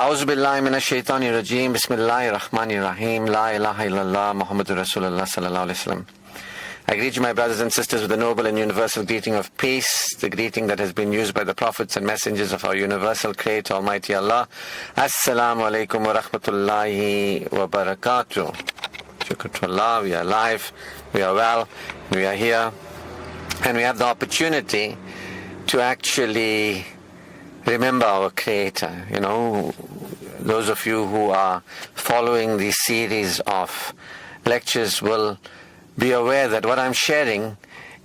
A'udhu billahi minash shaitani rajim. Bismillahir rahmanir rahim. La ilaha illallah Muhammadur Rasulullah sallallahu alaihi wasallam. I greet you, my brothers and sisters, with the noble and universal greeting of peace, the greeting that has been used by the prophets and messengers of our universal Creator, Almighty Allah. Assalamu alaikum wa rahmatullahi wa barakatuh. Shukr to Allah, we are alive, we are well, we are here, and we have the opportunity to actually remember our Creator. You know, those of you who are following the series of lectures will be aware that what I'm sharing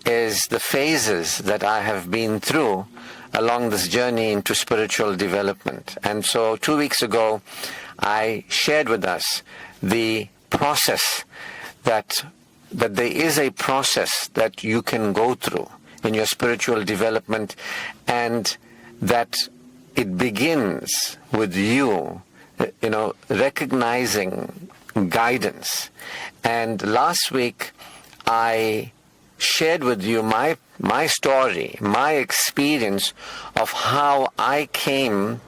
is the phases that I have been through along this journey into spiritual development. And so 2 weeks ago, I shared with us the process that there is a process that you can go through in your spiritual development, and that it begins with you, recognizing guidance. And last week, I shared with you my story, my experience of how I came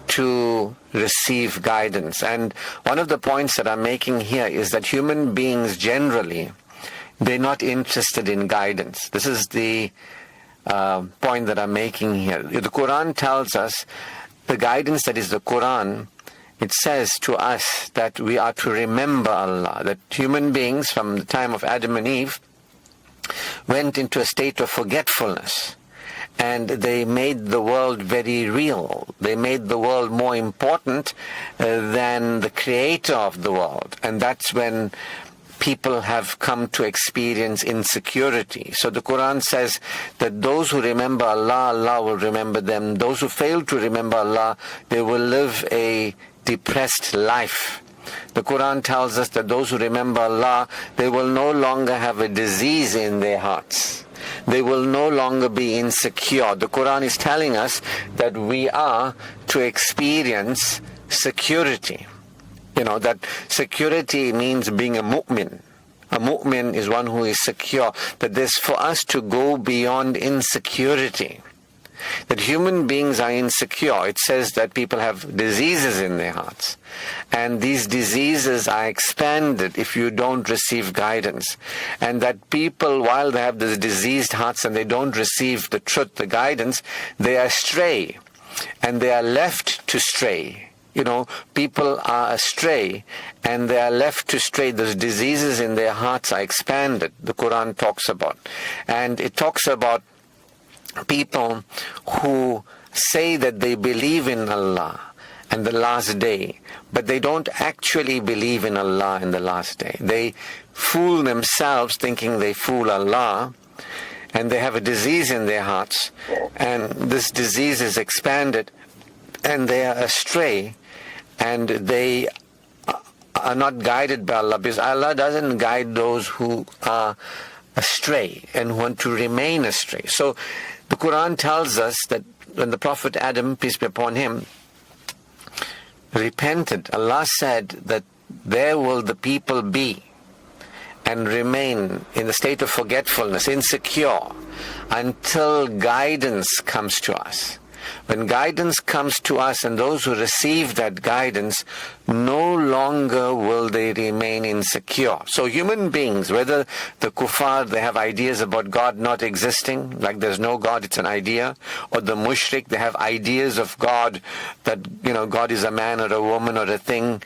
to receive guidance. And one of the points that I'm making here is that human beings generally, they're not interested in guidance. This is the point that I'm making here. The Quran tells us, the guidance that is the Quran, it says to us that we are to remember Allah, that human beings from the time of Adam and Eve went into a state of forgetfulness, and they made the world very real. They made the world more important than the creator of the world. And that's when people have come to experience insecurity. So the Quran says that those who remember Allah, Allah will remember them. Those who fail to remember Allah, they will live a depressed life. The Quran tells us that those who remember Allah, they will no longer have a disease in their hearts. They will no longer be insecure. The Quran is telling us that we are to experience security. That security means being a mu'min. A mu'min is one who is secure. That there's for us to go beyond insecurity. That human beings are insecure. It says that people have diseases in their hearts. And these diseases are expanded if you don't receive guidance. And that people, while they have these diseased hearts and they don't receive the truth, the guidance, they are astray. And they are left to stray. People are astray and they are left to stray. Those diseases in their hearts are expanded, the Quran talks about. And it talks about people who say that they believe in Allah and the last day, but they don't actually believe in Allah and the last day. They fool themselves thinking they fool Allah, and they have a disease in their hearts, and this disease is expanded, and they are astray, and they are not guided by Allah, because Allah doesn't guide those who are astray and want to remain astray. So the Quran tells us that when the Prophet Adam, peace be upon him, repented, Allah said that there will the people be and remain in the state of forgetfulness, insecure, until guidance comes to us. When guidance comes to us, and those who receive that guidance, no longer will they remain insecure. So human beings, whether the kuffar, they have ideas about God not existing, like there's no God, it's an idea, or the mushrik, they have ideas of God, that God is a man or a woman or a thing,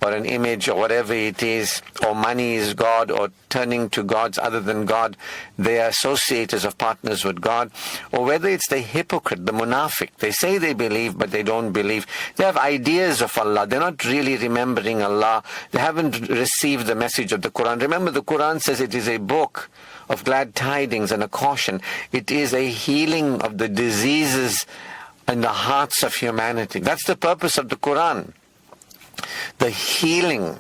or an image or whatever it is, or money is God, or turning to gods other than God, they are associators of partners with God. Or whether it's the hypocrite, the munafiq, they say they believe but they don't believe. They have ideas of Allah, they're not really remembering Allah, they haven't received the message of the Quran. Remember, the Quran says it is a book of glad tidings and a caution. It is a healing of the diseases in the hearts of humanity. That's the purpose of the Quran. The healing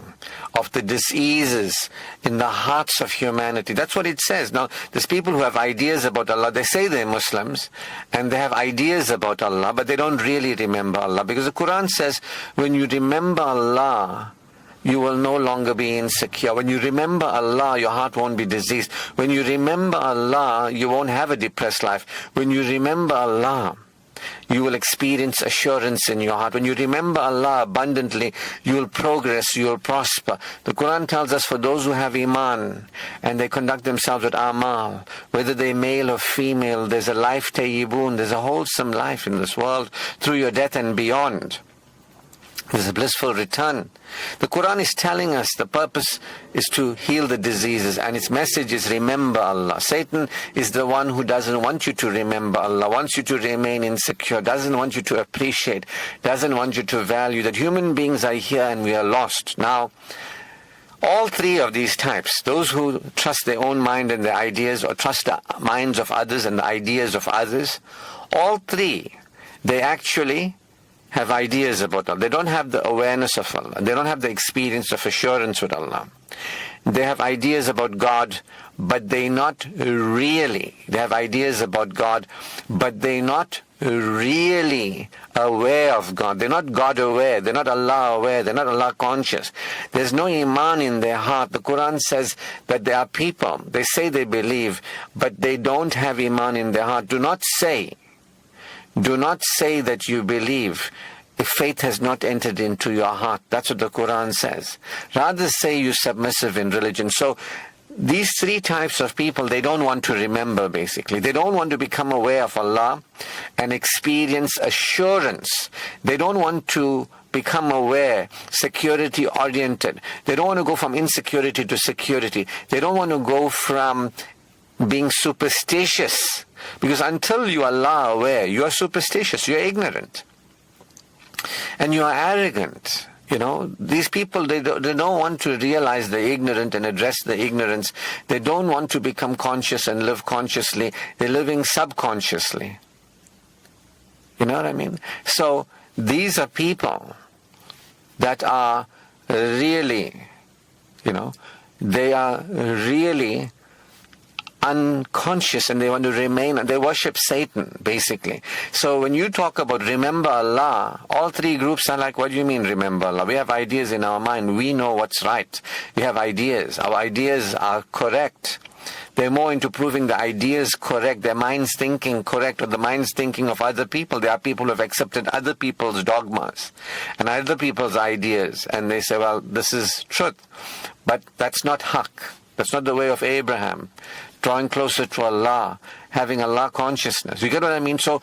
of the diseases in the hearts of humanity. That's what it says. Now, there's people who have ideas about Allah. They say they're Muslims and they have ideas about Allah, but they don't really remember Allah. Because the Quran says, when you remember Allah, you will no longer be insecure. When you remember Allah, your heart won't be diseased. When you remember Allah, you won't have a depressed life. When you remember Allah, you will experience assurance in your heart. When you remember Allah abundantly, you will progress, you will prosper. The Quran tells us for those who have Iman and they conduct themselves with Amal, whether they're male or female, there's a life tayyibun, there's a wholesome life in this world through your death and beyond. There's a blissful return. The Quran is telling us the purpose is to heal the diseases, and its message is remember Allah. Satan is the one who doesn't want you to remember Allah, wants you to remain insecure, doesn't want you to appreciate, doesn't want you to value that human beings are here and we are lost. Now, all three of these types, those who trust their own mind and their ideas, or trust the minds of others and the ideas of others, all three, they actually have ideas about Allah. They don't have the awareness of Allah. They don't have the experience of assurance with Allah. They have ideas about God, but they not really. They have ideas about God, but they're not really aware of God. They're not God aware. They're not Allah aware. They're not Allah conscious. There's no Iman in their heart. The Quran says that there are people, they say they believe, but they don't have Iman in their heart. Do not say that you believe if faith has not entered into your heart. That's what the Quran says. Rather say you're submissive in religion. So these three types of people, they don't want to remember, basically. They don't want to become aware of Allah and experience assurance. They don't want to become aware, security oriented. They don't want to go from insecurity to security. They don't want to go from being superstitious, because until you are Allah aware, you are superstitious, you are ignorant, and you are arrogant. These people, they don't want to realize they're ignorant and address the ignorance. They don't want to become conscious and live consciously. They're living subconsciously. You know what I mean? So these are people that are really, they are really unconscious, and they want to remain, and they worship Satan, basically. So when you talk about remember Allah, all three groups are like, what do you mean remember Allah? We have ideas in our mind. We know what's right. We have ideas. Our ideas are correct. They're more into proving the ideas correct, their mind's thinking correct, or the mind's thinking of other people. There are people who have accepted other people's dogmas and other people's ideas, and they say, well, this is truth. But that's not haqq. That's not the way of Abraham. Drawing closer to Allah, having Allah consciousness. You get what I mean? So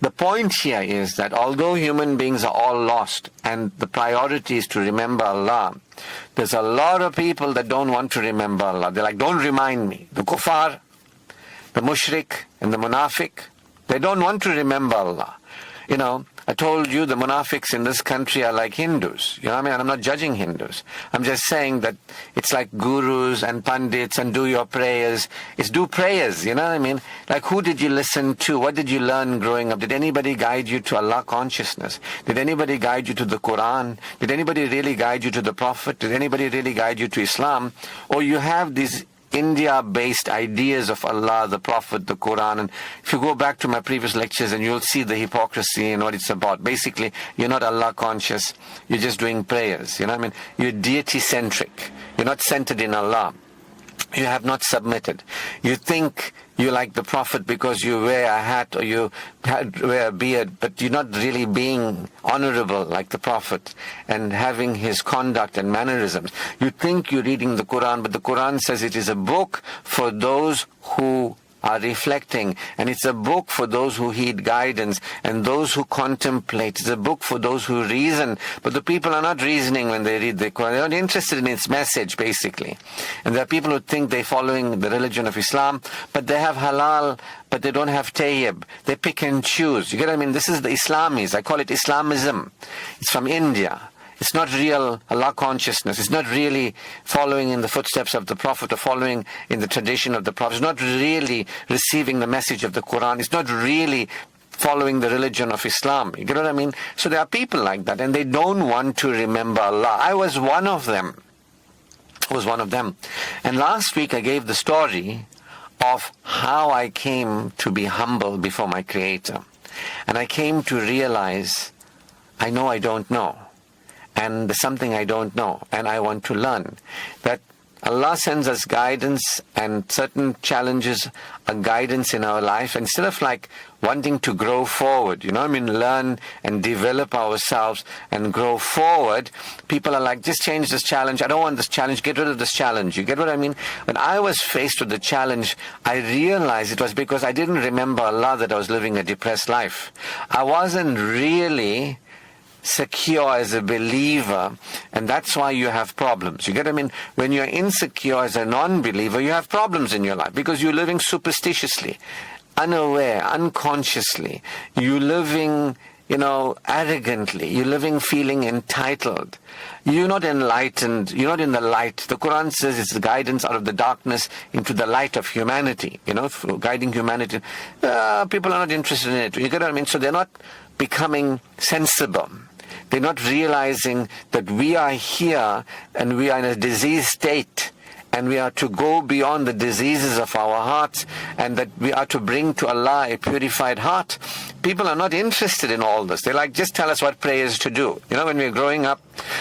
the point here is that although human beings are all lost and the priority is to remember Allah, there's a lot of people that don't want to remember Allah. They're like, don't remind me. The kuffar, the mushrik, and the munafiq, they don't want to remember Allah. I told you the munafiqs in this country are like Hindus. You know what I mean? And I'm not judging Hindus. I'm just saying that it's like gurus and pandits and do your prayers. It's do prayers, you know what I mean? Like, who did you listen to? What did you learn growing up? Did anybody guide you to Allah consciousness? Did anybody guide you to the Quran? Did anybody really guide you to the Prophet? Did anybody really guide you to Islam? Or you have these India-based ideas of Allah, the Prophet, the Quran. And if you go back to my previous lectures, and you'll see the hypocrisy and what it's about. Basically, you're not Allah conscious. You're just doing prayers. You know what I mean? You're deity-centric. You're not centered in Allah. You have not submitted. You think you like the Prophet because you wear a hat or you wear a beard, but you're not really being honorable like the Prophet and having his conduct and mannerisms. You think you're reading the Quran, but the Quran says it is a book for those who are reflecting, and it's a book for those who heed guidance and those who contemplate. It's a book for those who reason, but the people are not reasoning when they read the Quran. They're not interested in its message, basically. And there are people who think they're following the religion of Islam, but they have halal, but they don't have tayyib. They pick and choose. You get what I mean? This is the Islamis. I call it Islamism. It's from India. It's not real Allah consciousness. It's not really following in the footsteps of the Prophet or following in the tradition of the Prophet. It's not really receiving the message of the Quran. It's not really following the religion of Islam. You get what I mean? So there are people like that, and they don't want to remember Allah. I was one of them. And last week I gave the story of how I came to be humble before my Creator. And I came to realize, I know I don't know. And there's something I don't know, and I want to learn. That Allah sends us guidance, and certain challenges are guidance in our life. Instead of like wanting to grow forward, learn and develop ourselves and grow forward, people are like, just change this challenge. I don't want this challenge. Get rid of this challenge. You get what I mean? When I was faced with the challenge, I realized it was because I didn't remember Allah, that I was living a depressed life. I wasn't really secure as a believer, and that's why you have problems. You get what I mean? When you're insecure as a non-believer, you have problems in your life because you're living superstitiously, unaware, unconsciously. You're living, arrogantly. You're living feeling entitled. You're not enlightened. You're not in the light. The Quran says it's the guidance out of the darkness into the light of humanity, guiding humanity. People are not interested in it. You get what I mean? So they're not becoming sensible. They're not realizing that we are here and we are in a diseased state, and we are to go beyond the diseases of our hearts, and that we are to bring to Allah a purified heart. People are not interested in all this. They're like, just tell us what prayers to do. When we were growing up,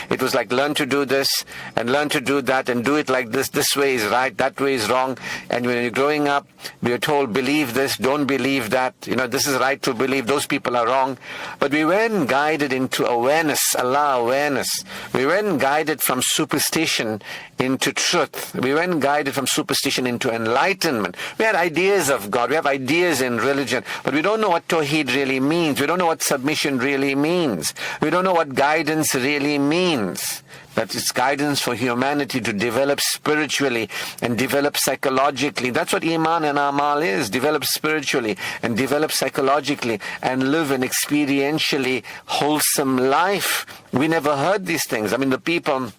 it was like, learn to do this and learn to do that and do it like this. This way is right, that way is wrong. And when you're growing up, we are told, believe this, don't believe that. This is right to believe, those people are wrong. But we weren't guided into awareness, Allah awareness. We weren't guided from superstition into truth. We weren't guided from superstition into enlightenment. We had ideas of God. We have ideas in religion. But we don't know what Tawheed really means. We don't know what submission really means. We don't know what guidance really means. That it's guidance for humanity to develop spiritually and develop psychologically. That's what Iman and Amal is. Develop spiritually and develop psychologically and live an experientially wholesome life. We never heard these things. The people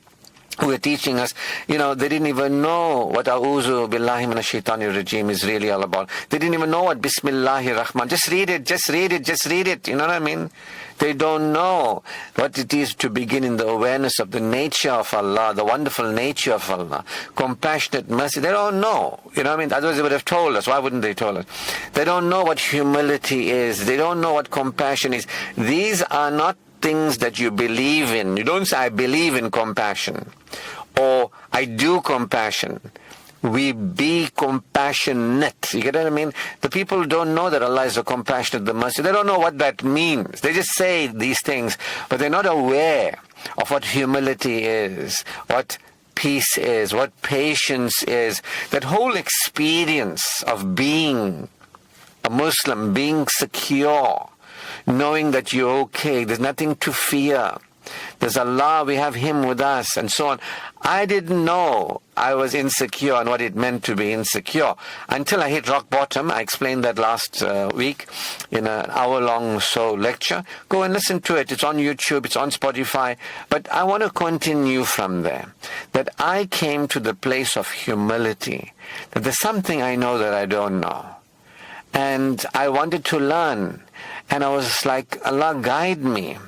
who were teaching us, they didn't even know what A'udhu Billahi Minash Shaitanir Rajim is really all about. They didn't even know what Bismillahir Rahman. Just read it. You know what I mean? They don't know what it is to begin in the awareness of the nature of Allah, the wonderful nature of Allah, compassionate mercy. They don't know. Otherwise they would have told us. Why wouldn't they tell us? They don't know what humility is. They don't know what compassion is. These are not things that you believe in. You don't say, I believe in compassion, or I do compassion. We be compassionate. You get what I mean? The people don't know that Allah is the compassionate, the mercy. They don't know what that means. They just say these things, but they're not aware of what humility is, what peace is, what patience is. That whole experience of being a Muslim, being secure, knowing that you're okay, there's nothing to fear. There's Allah, we have Him with us, and so on. I didn't know I was insecure and what it meant to be insecure until I hit rock bottom. I explained that last week in an hour-long lecture. Go and listen to it. It's on YouTube, it's on Spotify. But I want to continue from there. That I came to the place of humility. That there's something I know that I don't know. And I wanted to learn. And I was like, Allah, guide me.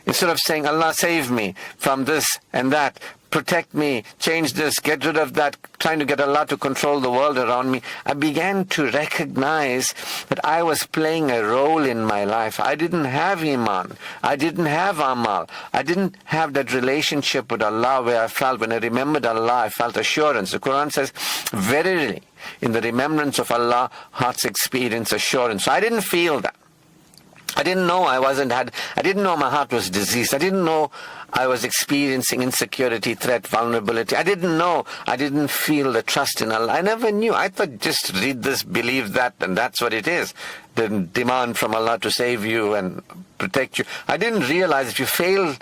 Instead of saying, Allah, save me from this and that, protect me, change this, get rid of that, trying to get Allah to control the world around me, I began to recognize that I was playing a role in my life. I didn't have Iman. I didn't have Amal. I didn't have that relationship with Allah where I felt, when I remembered Allah, I felt assurance. The Quran says, verily, in the remembrance of Allah, hearts experience assurance. So I didn't feel that. I didn't know I didn't know my heart was diseased. I didn't know I was experiencing insecurity, threat, vulnerability. I didn't feel the trust in Allah. I never knew. I thought, just read this, believe that, and that's what it is. The demand from Allah to save you and protect you. I didn't realize if you fail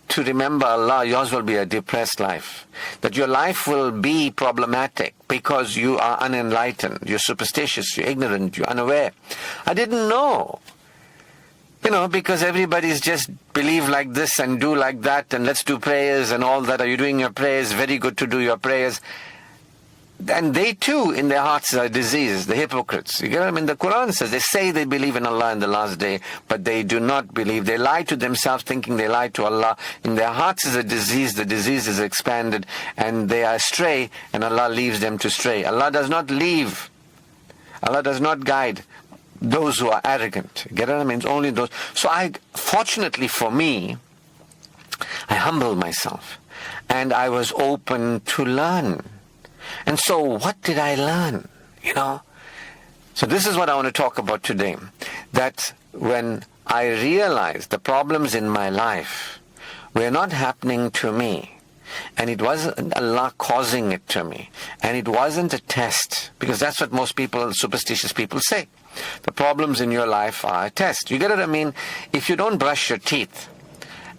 to remember Allah, yours will be a depressed life. That your life will be problematic because you are unenlightened, you're superstitious, you're ignorant, you're unaware. I didn't know. Because everybody's just believe like this and do like that, and let's do prayers and all that. Are you doing your prayers? Very good to do your prayers. And they too, in their hearts, are diseased, the hypocrites. You get what I mean? The Quran says, they say they believe in Allah in the last day, but they do not believe. They lie to themselves thinking they lie to Allah. In their hearts is a disease, the disease is expanded, and they are astray, and Allah leaves them to stray. Allah does not leave. Allah does not guide those who are arrogant. Get what I mean? It's only those. So fortunately for me, I humbled myself and I was open to learn. And so what did I learn? So this is what I want to talk about today. That when I realized the problems in my life were not happening to me, and it wasn't Allah causing it to me, and it wasn't a test, because that's what most people, superstitious people, say. The problems in your life are a test. You get what I mean? If you don't brush your teeth,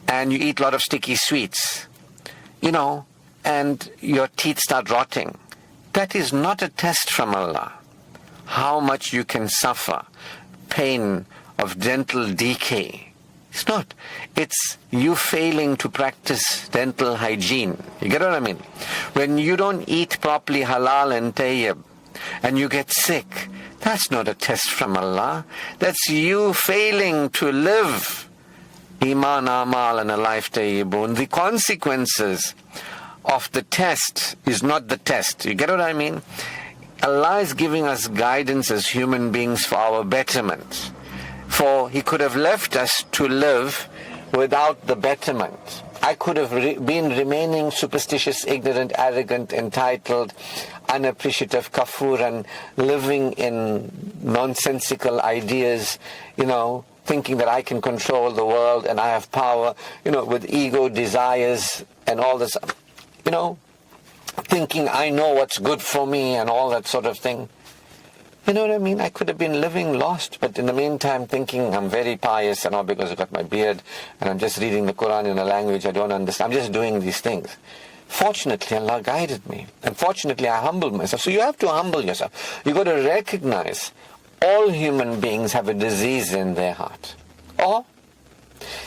and you eat a lot of sticky sweets, and your teeth start rotting, that is not a test from Allah. How much you can suffer pain of dental decay. It's not. It's you failing to practice dental hygiene. You get what I mean? When you don't eat properly halal and tayyib, and you get sick, that's not a test from Allah. That's you failing to live Iman, Amal, and a life tayyibun. The consequences of the test is not the test. You get what I mean? Allah is giving us guidance as human beings for our betterment. For He could have left us to live without the betterment. I could have been remaining superstitious, ignorant, arrogant, entitled, unappreciative, kafur, and living in nonsensical ideas, thinking that I can control the world and I have power, with ego, desires, and all this, thinking I know what's good for me and all that sort of thing. You know what I mean? I could have been living lost, but in the meantime thinking I'm very pious and all because I've got my beard and I'm just reading the Quran in a language I don't understand. I'm just doing these things. Fortunately, Allah guided me. And fortunately, I humbled myself. So you have to humble yourself. You've got to recognize all human beings have a disease in their heart. Or,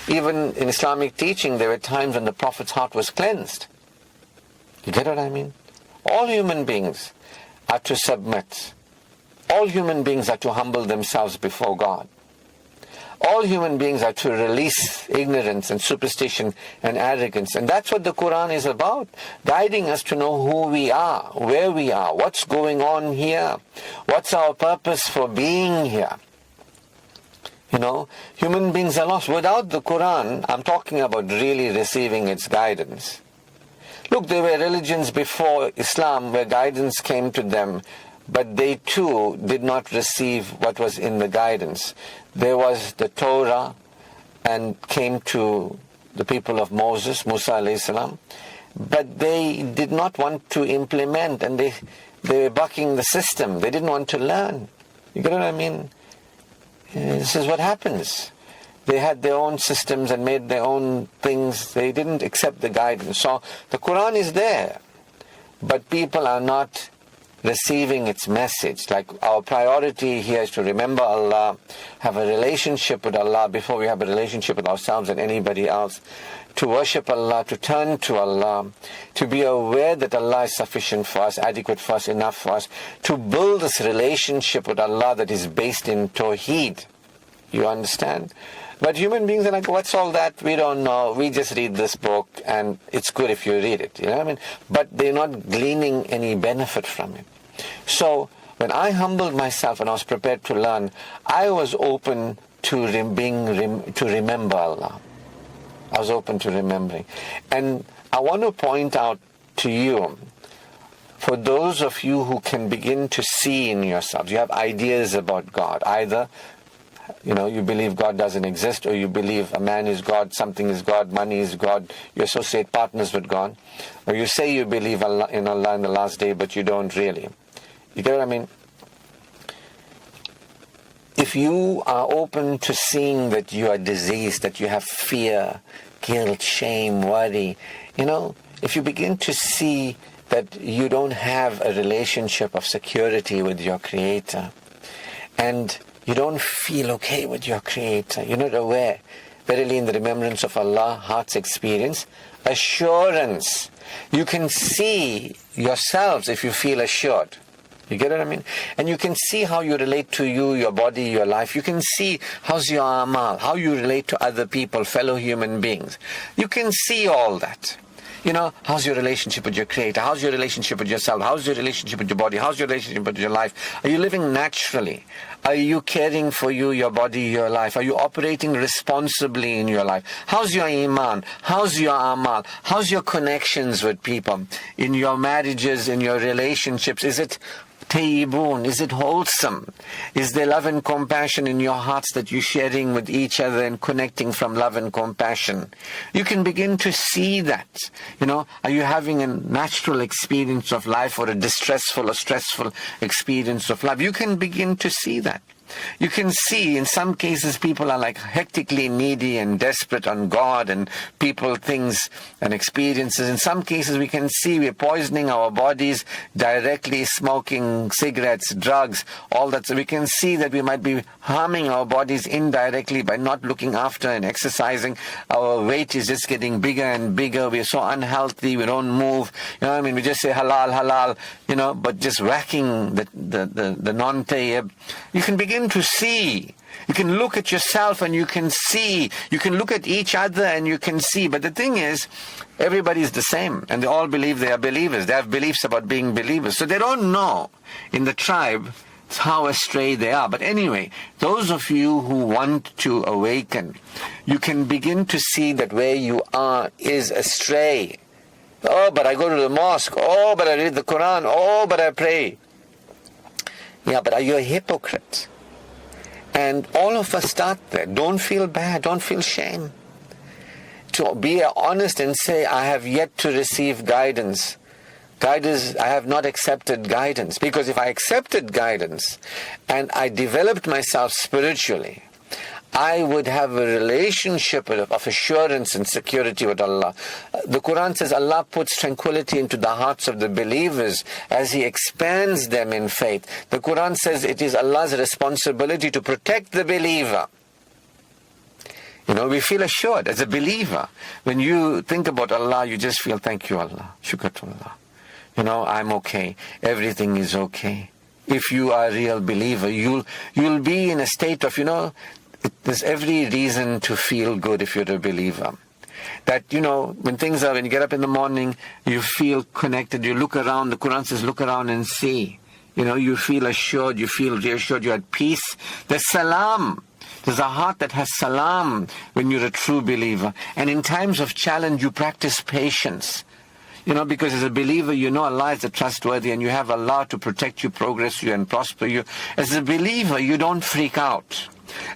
even in Islamic teaching, there were times when the Prophet's heart was cleansed. You get what I mean? All human beings are to submit. All human beings are to humble themselves before God. All human beings are to release ignorance and superstition and arrogance. And that's what the Quran is about. Guiding us to know who we are, where we are, what's going on here, what's our purpose for being here. Human beings are lost. Without the Quran, I'm talking about really receiving its guidance. Look, there were religions before Islam where guidance came to them, but they too did not receive what was in the guidance. There was the Torah and came to the people of Moses, Musa alayhi salam, but they did not want to implement, and they were bucking the system. They didn't want to learn. You get what I mean? This is what happens. They had their own systems and made their own things. They didn't accept the guidance. So the Quran is there, but people are not receiving its message. Like, our priority here is to remember Allah, have a relationship with Allah before we have a relationship with ourselves and anybody else, to worship Allah, to turn to Allah, to be aware that Allah is sufficient for us, adequate for us, enough for us, to build this relationship with Allah that is based in Tawheed. You understand? But human beings are like, what's all that? We don't know. We just read this book and it's good if you read it. You know what I mean? But they're not gleaning any benefit from it. So when I humbled myself and I was prepared to learn, I was open to remember Allah. I was open to remembering. And I want to point out to you, for those of you who can begin to see in yourselves, you have ideas about God, either you believe God doesn't exist, or you believe a man is God, something is God, money is God, you associate partners with God, or you say you believe in Allah in the last day, but you don't really. You get what I mean? If you are open to seeing that you are diseased, that you have fear, guilt, shame, worry, if you begin to see that you don't have a relationship of security with your Creator, and you don't feel okay with your Creator, you're not aware, verily in the remembrance of Allah, heart's experience, assurance. You can see yourselves if you feel assured. You get what I mean? And you can see how you relate to you, your body, your life. You can see how's your amal, how you relate to other people, fellow human beings. You can see all that. how's your relationship with your Creator? How's your relationship with yourself? How's your relationship with your body? How's your relationship with your life? Are you living naturally? Are you caring for you, your body, your life? Are you operating responsibly in your life? How's your iman? How's your amal? How's your connections with people? In your marriages, in your relationships, is it tayyibun? Is it wholesome? Is there love and compassion in your hearts that you're sharing with each other and connecting from love and compassion? You can begin to see that. Are you having a natural experience of life or a distressful or stressful experience of life? You can begin to see that. You can see in some cases people are like hectically needy and desperate on God and people, things and experiences. In some cases we can see we're poisoning our bodies directly, smoking cigarettes, drugs, all that. So we can see that we might be harming our bodies indirectly by not looking after and exercising. Our weight is just getting bigger and bigger. We're so unhealthy. We don't move. We just say halal, halal, but just whacking the non-tayyib. You can begin to see. You can look at yourself and you can see. You can look at each other and you can see. But the thing is, everybody is the same and they all believe they are believers. They have beliefs about being believers. So they don't know in the tribe how astray they are. But anyway, those of you who want to awaken, you can begin to see that where you are is astray. Oh, but I go to the mosque. Oh, but I read the Quran. Oh, but I pray. Yeah, but are you a hypocrite? And all of us start there. Don't feel bad. Don't feel shame. To be honest and say, I have yet to receive guidance. I have not accepted guidance. Because if I accepted guidance and I developed myself spiritually, I would have a relationship of assurance and security with Allah. The Quran says Allah puts tranquility into the hearts of the believers as He expands them in faith. The Quran says it is Allah's responsibility to protect the believer. We feel assured as a believer. When you think about Allah, you just feel, thank you Allah, shukr to Allah. I'm okay. Everything is okay. If you are a real believer, you'll be in a state of, there's every reason to feel good if you're a believer. That, when you get up in the morning, you feel connected, you look around, the Quran says look around and see. You feel assured, you feel reassured, you're at peace. There's salam. There's a heart that has salam when you're a true believer. And in times of challenge, you practice patience. Because as a believer, Allah is the trustworthy and you have Allah to protect you, progress you and prosper you. As a believer, you don't freak out.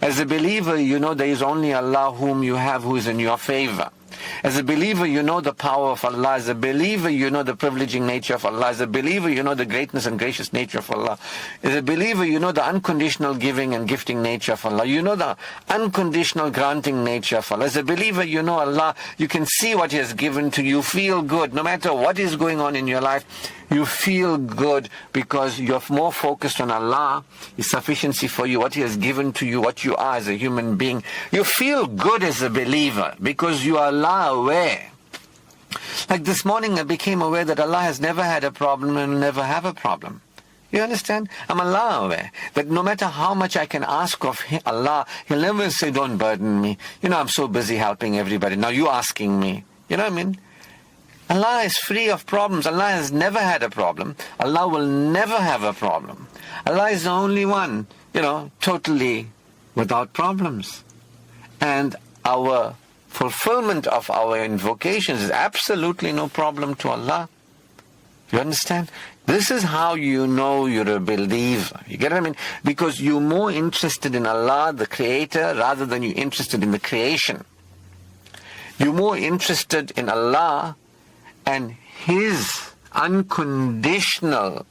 As a believer, there is only Allah whom you have who is in your favor. As a believer, the power of Allah. As a believer, the privileging nature of Allah. As a believer, the greatness and gracious nature of Allah. As a believer, the unconditional giving and gifting nature of Allah. The unconditional granting nature of Allah. As a believer, Allah. You can see what He has given to you. Feel good. No matter what is going on in your life, you feel good because you're more focused on Allah, His sufficiency for you, what He has given to you, what you are as a human being. You feel good as a believer because you are Allah aware. Like this morning I became aware that Allah has never had a problem and will never have a problem. You understand? I'm Allah aware that no matter how much I can ask of Allah, He'll never say, don't burden me. I'm so busy helping everybody. Now you asking me. You know what I mean? Allah is free of problems. Allah has never had a problem. Allah will never have a problem. Allah is the only one, totally without problems. And our fulfillment of our invocations is absolutely no problem to Allah. You understand? This is how you know you're a believer. You get what I mean? Because you're more interested in Allah, the Creator, rather than you're interested in the creation. You're more interested in Allah and His unconditional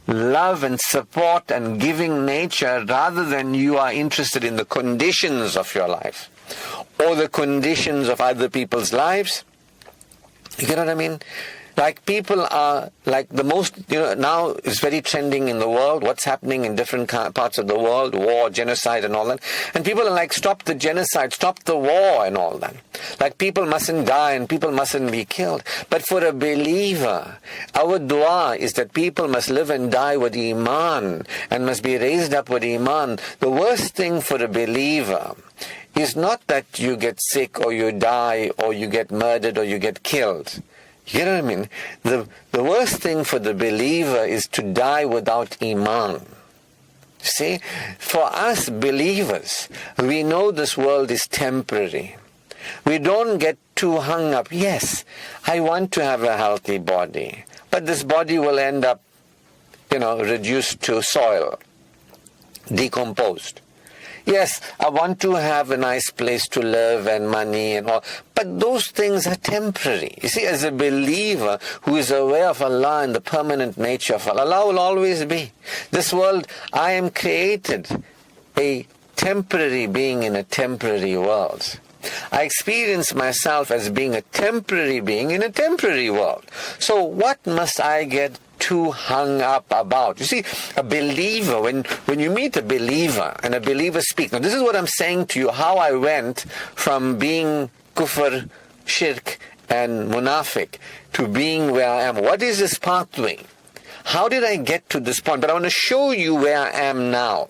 love and support and giving nature rather than you are interested in the conditions of your life or the conditions of other people's lives. You get what I mean? Like people are like the most, now it's very trending in the world, what's happening in different parts of the world, war, genocide and all that. And people are like, stop the genocide, stop the war and all that. Like people mustn't die and people mustn't be killed. But for a believer, our dua is that people must live and die with Iman and must be raised up with Iman. The worst thing for a believer is not that you get sick or you die or you get murdered or you get killed. You know what I mean? The worst thing for the believer is to die without Iman. See, for us believers, we know this world is temporary. We don't get too hung up. Yes, I want to have a healthy body, but this body will end up, reduced to soil, decomposed. Yes, I want to have a nice place to live and money and all, but those things are temporary. You see, as a believer who is aware of Allah and the permanent nature of Allah, Allah will always be. This world, I am created a temporary being in a temporary world. I experience myself as being a temporary being in a temporary world. So what must I get too hung up about? You see, a believer, when you meet a believer and a believer speaks, now this is what I'm saying to you, how I went from being kufr, shirk and munafiq to being where I am. What is this pathway? How did I get to this point? But I want to show you where I am now.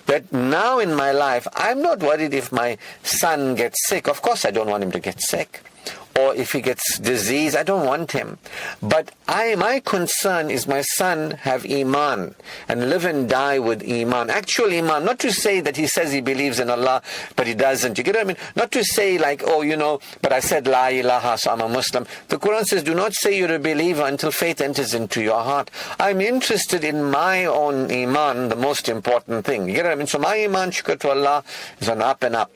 That now in my life, I'm not worried if my son gets sick. Of course I don't want him to get sick. Or if he gets disease, I don't want him. But my concern is my son have Iman and live and die with Iman. Actual Iman, not to say that he says he believes in Allah, but he doesn't. You get what I mean? Not to say like, but I said La ilaha, so I'm a Muslim. The Quran says, do not say you're a believer until faith enters into your heart. I'm interested in my own Iman, the most important thing. You get what I mean? So my Iman, shukr to Allah, is on up and up.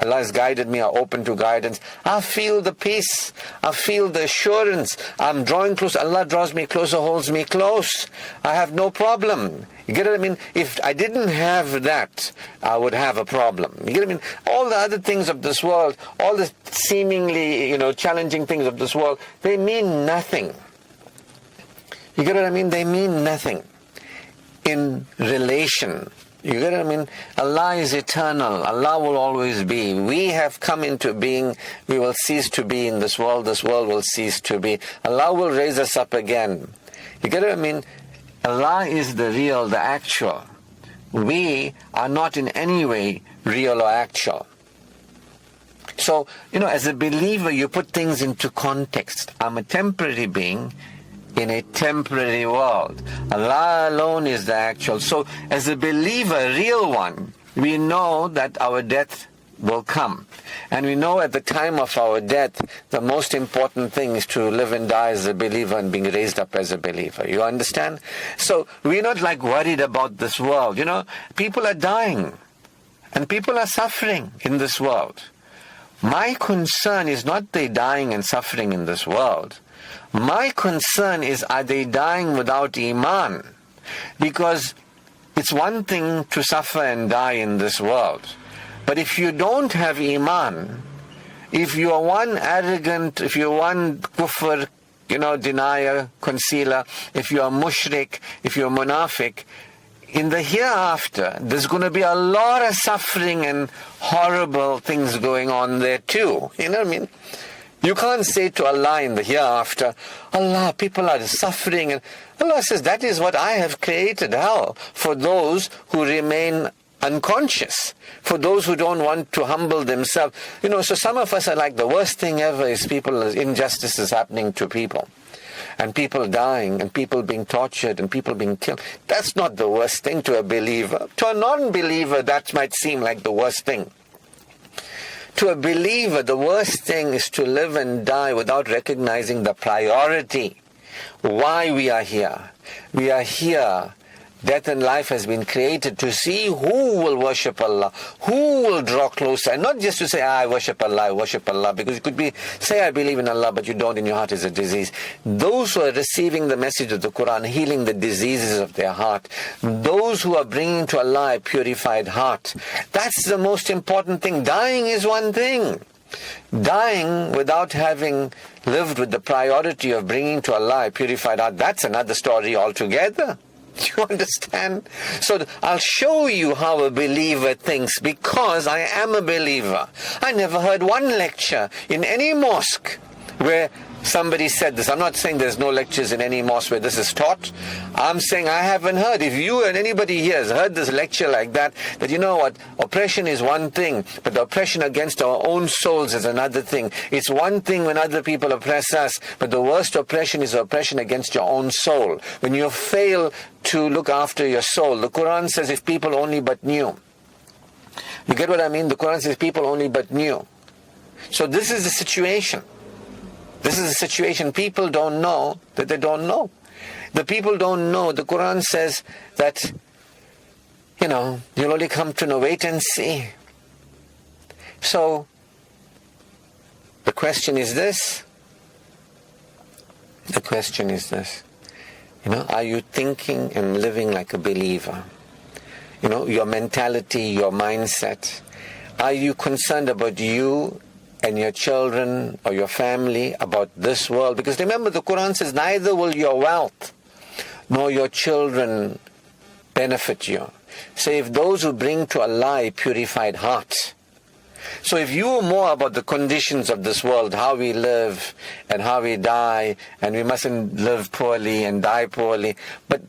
Allah has guided me, I'm open to guidance. I feel the peace. I feel the assurance. I'm drawing close. Allah draws me closer, holds me close. I have no problem. You get what I mean? If I didn't have that, I would have a problem. You get what I mean? All the other things of this world, all the seemingly, challenging things of this world, they mean nothing. You get what I mean? They mean nothing in relation. You get what I mean? Allah is eternal. Allah will always be. We have come into being. We will cease to be in this world. This world will cease to be. Allah will raise us up again. You get what I mean? Allah is the real, the actual. We are not in any way real or actual. So, as a believer, you put things into context. I'm a temporary being in a temporary world. Allah alone is the actual. So as a believer, a real one, we know that our death will come. And we know at the time of our death, the most important thing is to live and die as a believer and being raised up as a believer. You understand? So we're not worried about this world. People are dying and people are suffering in this world. My concern is not they dying and suffering in this world. My concern is, are they dying without Iman? Because it's one thing to suffer and die in this world. But if you don't have Iman, if you are one arrogant, if you're one kufr, denier, concealer, if you are mushrik, if you're munafiq, in the hereafter, there's going to be a lot of suffering and horrible things going on there too. You know what I mean? You can't say to Allah in the hereafter, Allah, people are suffering. And Allah says, that is what I have created, hell, for those who remain unconscious, for those who don't want to humble themselves. So some of us are like, the worst thing ever is injustices happening to people. And people dying, and people being tortured, and people being killed. That's not the worst thing to a believer. To a non-believer, that might seem like the worst thing. To a believer, the worst thing is to live and die without recognizing the priority. Why we are here. We are here. Death and life has been created to see who will worship Allah, who will draw closer, and not just to say, I worship Allah, because you could say I believe in Allah, but you don't, in your heart is a disease. Those who are receiving the message of the Quran, healing the diseases of their heart, those who are bringing to Allah a purified heart, that's the most important thing. Dying is one thing. Dying without having lived with the priority of bringing to Allah a purified heart, that's another story altogether. You understand? So I'll show you how a believer thinks, because I am a believer. I never heard one lecture in any mosque where somebody said this. I'm not saying there's no lectures in any mosque where this is taught. I'm saying I haven't heard. If you and anybody here has heard this lecture like that you know what, oppression is one thing, but the oppression against our own souls is another thing. It's one thing when other people oppress us, but the worst oppression is oppression against your own soul. When you fail to look after your soul. The Quran says if people only but knew. You get what I mean? The Quran says people only but knew. So this is the situation. This is a situation people don't know that they don't know. The people don't know. The Quran says that, you'll only come to know, wait and see. So, the question is this. Are you thinking and living like a believer? Your mentality, your mindset. Are you concerned about you and your children or your family, about this world? Because remember, the Quran says, neither will your wealth nor your children benefit you, save those who bring to Allah a purified heart. So if you were more about the conditions of this world, how we live and how we die, and we mustn't live poorly and die poorly, but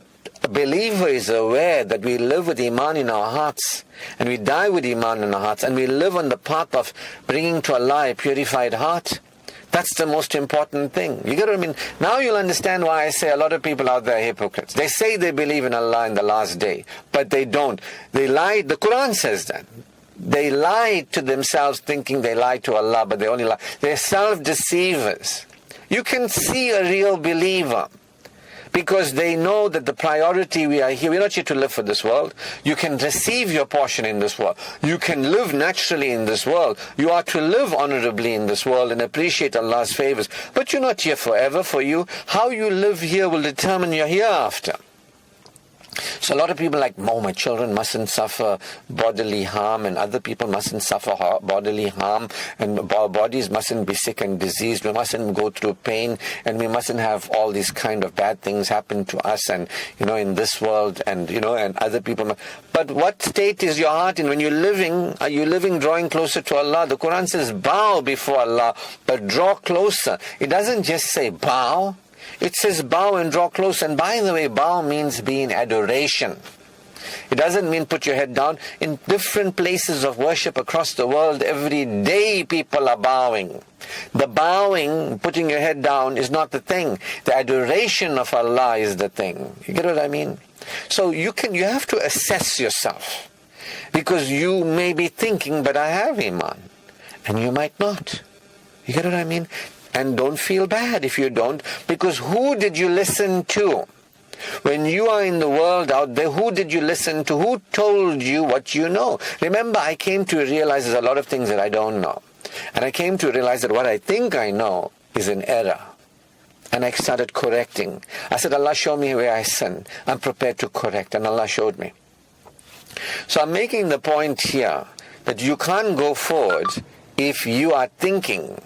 a believer is aware that we live with Iman in our hearts, and we die with Iman in our hearts, and we live on the path of bringing to Allah a purified heart. That's the most important thing. You get what I mean? Now you'll understand why I say a lot of people out there are hypocrites. They say they believe in Allah in the last day, but they don't. They lie. The Quran says that. They lie to themselves thinking they lie to Allah, but they only lie. They're self-deceivers. You can see a real believer because they know that the priority, we are here. We're not here to live for this world. You can receive your portion in this world. You can live naturally in this world. You are to live honorably in this world and appreciate Allah's favors. But you're not here forever. For you, how you live here will determine your hereafter. So a lot of people are like, my children mustn't suffer bodily harm, and other people mustn't suffer bodily harm, and our bodies mustn't be sick and diseased. We mustn't go through pain, and we mustn't have all these kind of bad things happen to us, and in this world, and and other people. But what state is your heart in when you're living? Are you living drawing closer to Allah? The Quran says bow before Allah, but draw closer. It doesn't just say bow. It says bow and draw close. And by the way, bow means be in adoration. It doesn't mean put your head down. In different places of worship across the world, every day people are bowing. The bowing, putting your head down, is not the thing. The adoration of Allah is the thing. You get what I mean? So you have to assess yourself. Because you may be thinking, but I have Iman. And you might not. You get what I mean? And don't feel bad if you don't, because who did you listen to? When you are in the world out there, who did you listen to? Who told you what you know? Remember, I came to realize there's a lot of things that I don't know. And I came to realize that what I think I know is an error. And I started correcting. I said, Allah, show me where I sin. I'm prepared to correct. And Allah showed me. So I'm making the point here that you can't go forward if you are thinking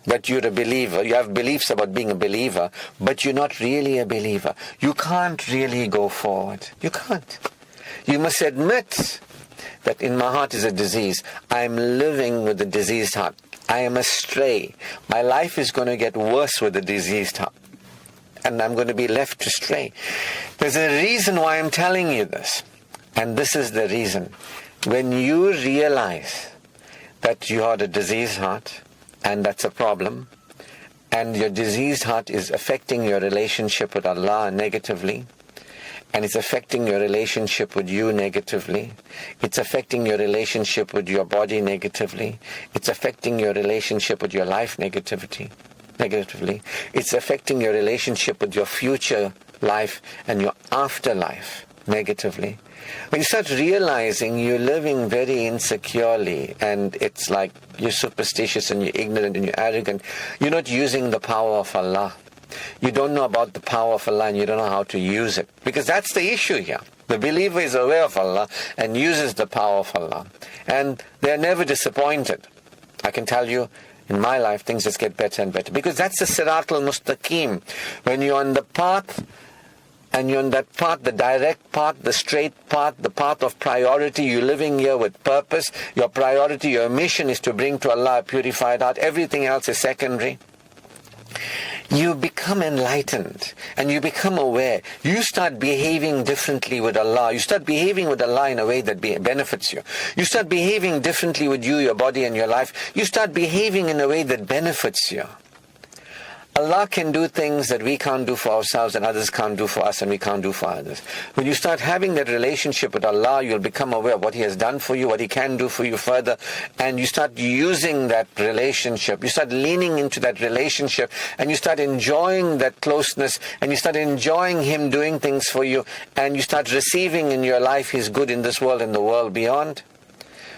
that you're a believer, you have beliefs about being a believer, but you're not really a believer. You can't really go forward. You can't. You must admit that in my heart is a disease. I'm living with a diseased heart. I am astray. My life is going to get worse with a diseased heart. And I'm going to be left to stray. There's a reason why I'm telling you this. And this is the reason. When you realize that you are a diseased heart, and that's a problem, and your diseased heart is affecting your relationship with Allah negatively, and it's affecting your relationship with you negatively, it's affecting your relationship with your body negatively, it's affecting your relationship with your life negatively, it's affecting your relationship with your future life and your afterlife negatively. When you start realizing you're living very insecurely, and it's like you're superstitious and you're ignorant and you're arrogant, you're not using the power of Allah. You don't know about the power of Allah and you don't know how to use it. Because that's the issue here. The believer is aware of Allah and uses the power of Allah. And they're never disappointed. I can tell you, in my life, things just get better and better. Because that's the Sirat al-Mustaqim. When you're on the path, and you're on that path, the direct path, the straight path, the path of priority, you're living here with purpose. Your priority, your mission is to bring to Allah a purified heart. Everything else is secondary. you become enlightened and you become aware. You start behaving differently with Allah. You start behaving with Allah in a way that benefits you. You start behaving differently with you, your body and your life. You start behaving in a way that benefits you. Allah can do things that we can't do for ourselves and others can't do for us and we can't do for others. When you start having that relationship with Allah, you'll become aware of what He has done for you, what He can do for you further, and you start using that relationship. You start leaning into that relationship and you start enjoying that closeness and you start enjoying Him doing things for you and you start receiving in your life His good in this world and the world beyond.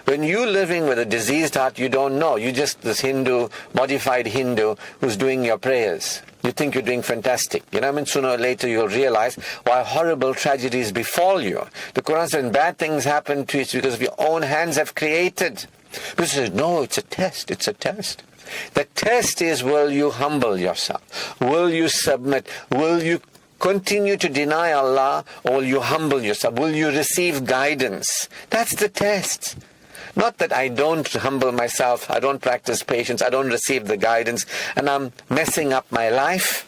When you're living with a diseased heart, you don't know. You're just this Hindu, modified Hindu, who's doing your prayers. You think you're doing fantastic. You know what I mean? Sooner or later you'll realize why horrible tragedies befall you. The Quran says when bad things happen to you, it's because of your own hands have created. But it says, no, it's a test. It's a test. The test is, will you humble yourself? Will you submit? Will you continue to deny Allah, or will you humble yourself? Will you receive guidance? That's the test. Not that I don't humble myself, I don't practice patience, I don't receive the guidance, and I'm messing up my life.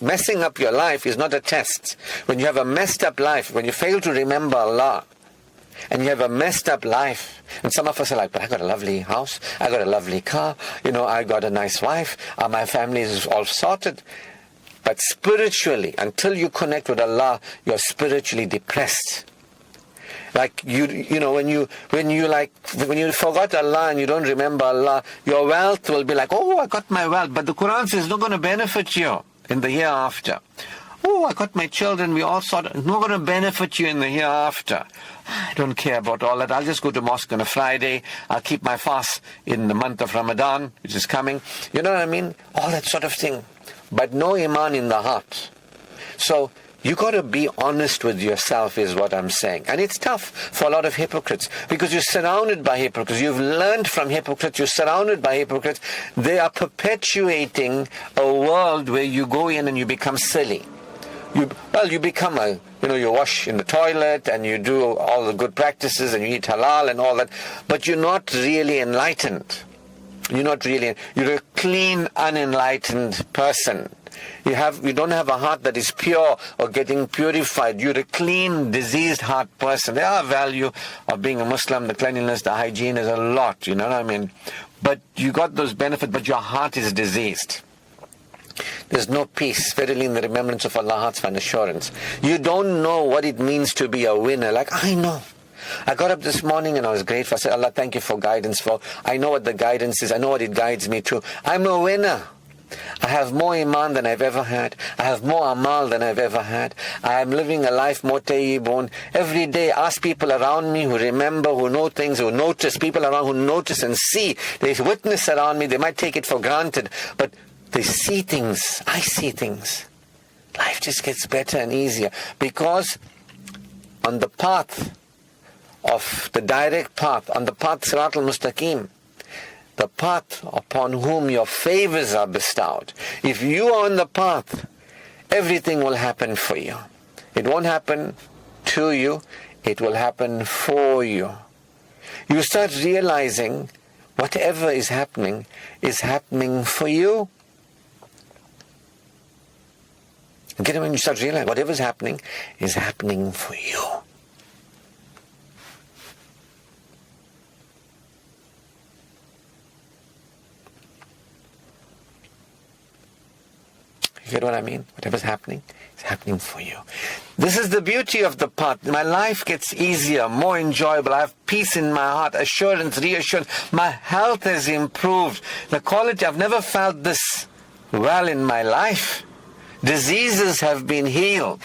Messing up your life is not a test. When you have a messed up life, when you fail to remember Allah, and you have a messed up life, and some of us are like, but I got a lovely house, I got a lovely car, I got a nice wife, my family is all sorted. But spiritually, until you connect with Allah, you're spiritually depressed. Like when you forgot Allah and you don't remember Allah, your wealth will be like, oh, I got my wealth. But the Quran says it's not going to benefit you in the hereafter. Oh, I got my children, we all sort of, not going to benefit you in the hereafter. I don't care about all that. I'll just go to mosque on a Friday. I'll keep my fast in the month of Ramadan, which is coming. You know what I mean? All that sort of thing. But no iman in the heart. So you got to be honest with yourself is what I'm saying. And it's tough for a lot of hypocrites because you're surrounded by hypocrites. You've learned from hypocrites. You're surrounded by hypocrites. They are perpetuating a world where you go in and you become silly. You become you wash in the toilet and you do all the good practices and you eat halal and all that. But you're not really enlightened. You're a clean, unenlightened person. You don't have a heart that is pure or getting purified. You're a clean, diseased heart person. There are value of being a Muslim, the cleanliness, the hygiene is a lot, you know what I mean? But you got those benefits, but your heart is diseased. There's no peace. Verily in the remembrance of Allah, hearts find assurance. You don't know what it means to be a winner. Like, I know. I got up this morning and I was grateful. I said, Allah, thank you for guidance. I know what the guidance is. I know what it guides me to. I'm a winner. I have more iman than I've ever had. I have more amal than I've ever had. I am living a life more tayyibun. Every day, ask people around me who remember, who know things, who notice, people around who notice and see. There's witness around me. They might take it for granted, but they see things. I see things. Life just gets better and easier because on the path of the direct path, on the path Sirat al-Mustaqim, the path upon whom your favors are bestowed. If you are on the path, everything will happen for you. It won't happen to you, it will happen for you. You start realizing whatever is happening for you. Again, when you start realizing whatever is happening for you. You get what I mean? Whatever's happening is happening for you. This is the beauty of the path. My life gets easier, more enjoyable. I have peace in my heart, assurance, reassurance. My health has improved. The quality, I've never felt this well in my life. Diseases have been healed.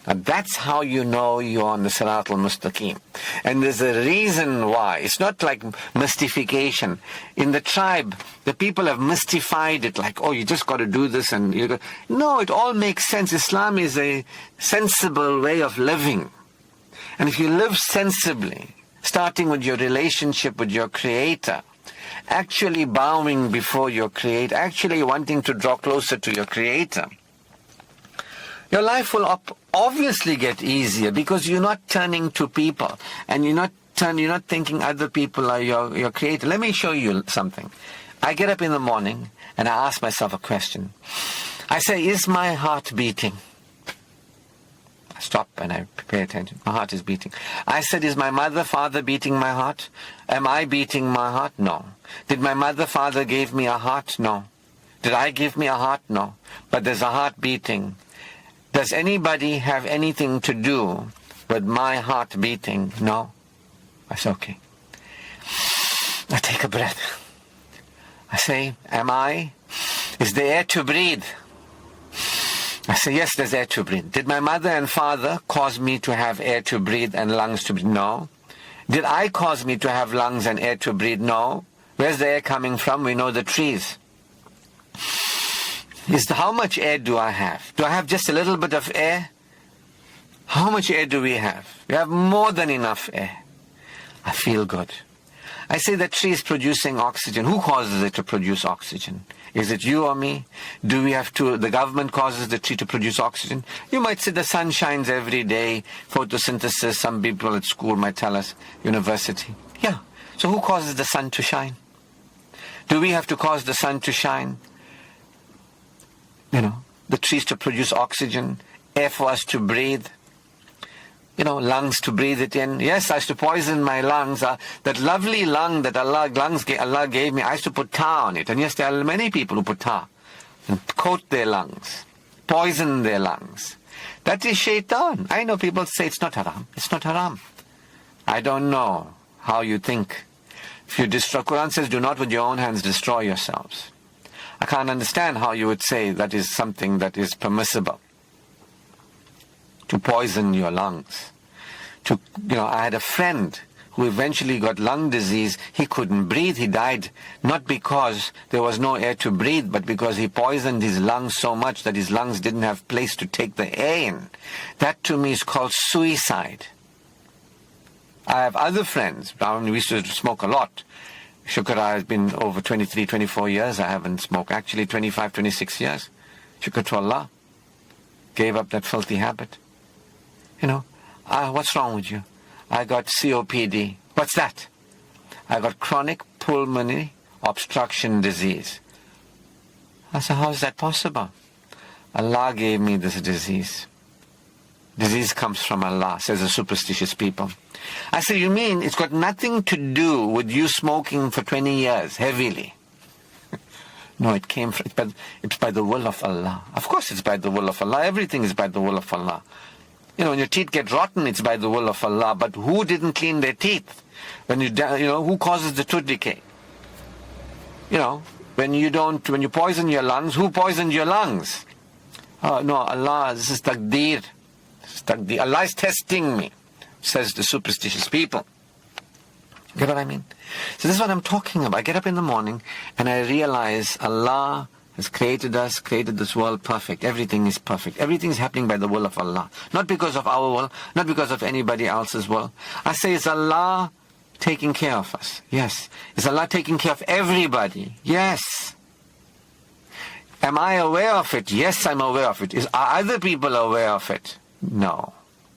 Now that's how you know you're on the Sirat al-Mustaqim. And there's a reason why. It's not like mystification. In the tribe, the people have mystified it like, oh, you just got to do this and you got... No, it all makes sense. Islam is a sensible way of living. And if you live sensibly, starting with your relationship with your Creator, actually bowing before your Creator, actually wanting to draw closer to your Creator, your life will obviously get easier because you're not turning to people and you're not thinking other people are your Creator. Let me show you something. I get up in the morning and I ask myself a question. I say, is my heart beating? I stop and I pay attention. My heart is beating. I said, is my mother, father beating my heart? Am I beating my heart? No. Did my mother, father give me a heart? No. Did I give me a heart? No. But there's a heart beating. Does anybody have anything to do with my heart beating? No. I say, okay. I take a breath. I say, is there air to breathe? I say, yes, there's air to breathe. Did my mother and father cause me to have air to breathe and lungs to breathe? No. Did I cause me to have lungs and air to breathe? No. Where's the air coming from? We know the trees. How much air do I have? Do I have just a little bit of air? How much air do we have? We have more than enough air. I feel good. I say the tree is producing oxygen. Who causes it to produce oxygen? Is it you or me? The government causes the tree to produce oxygen? You might say the sun shines every day, photosynthesis, some people at school might tell us, university. Yeah. So who causes the sun to shine? Do we have to cause the sun to shine? The trees to produce oxygen, air for us to breathe, lungs to breathe it in. Yes, I used to poison my lungs. That lovely lung that Allah gave me, I used to put tar on it. And yes, there are many people who put tar and coat their lungs, poison their lungs. That is shaitan. I know people say it's not haram. It's not haram. I don't know how you think. If you destroy, Quran says, do not with your own hands destroy yourselves. I can't understand how you would say that is something that is permissible. To poison your lungs. I had a friend who eventually got lung disease. He couldn't breathe. He died not because there was no air to breathe, but because he poisoned his lungs so much that his lungs didn't have place to take the air in. That to me is called suicide. I have other friends. We used to smoke a lot. Shukr has been over 23, 24 years. I haven't smoked. Actually 25, 26 years. Shukr to Allah. Gave up that filthy habit. What's wrong with you? I got COPD. What's that? I got chronic pulmonary obstruction disease. I said, how is that possible? Allah gave me this disease. Disease comes from Allah, says the superstitious people. I said, you mean it's got nothing to do with you smoking for 20 years, heavily? No, it's by the will of Allah. Of course it's by the will of Allah. Everything is by the will of Allah. When your teeth get rotten, it's by the will of Allah. But who didn't clean their teeth? Who causes the tooth decay? When you poison your lungs, who poisoned your lungs? No, Allah, this is taqdeer. Allah is testing me, says the superstitious people. Get what I mean? So this is what I'm talking about. I get up in the morning and I realize Allah has created us, created this world perfect. Everything is perfect. Everything is happening by the will of Allah. Not because of our will, not because of anybody else's will. I say, is Allah taking care of us? Yes. Is Allah taking care of everybody? Yes. Am I aware of it? Yes, I'm aware of it. Are other people aware of it? No.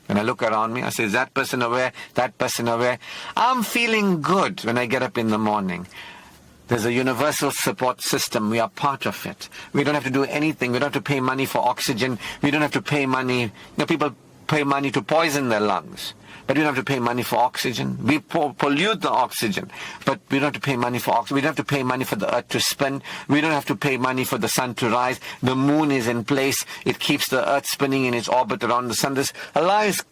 When I look around me, I say, is that person aware? That person aware? I'm feeling good when I get up in the morning. There's a universal support system. We are part of it. We don't have to do anything. We don't have to pay money for oxygen. We don't have to pay money. People pay money to poison their lungs. But we don't have to pay money for oxygen. We pollute the oxygen. But we don't have to pay money for oxygen. We don't have to pay money for the earth to spin. We don't have to pay money for the sun to rise. The moon is in place. It keeps the earth spinning in its orbit around the sun. Allah has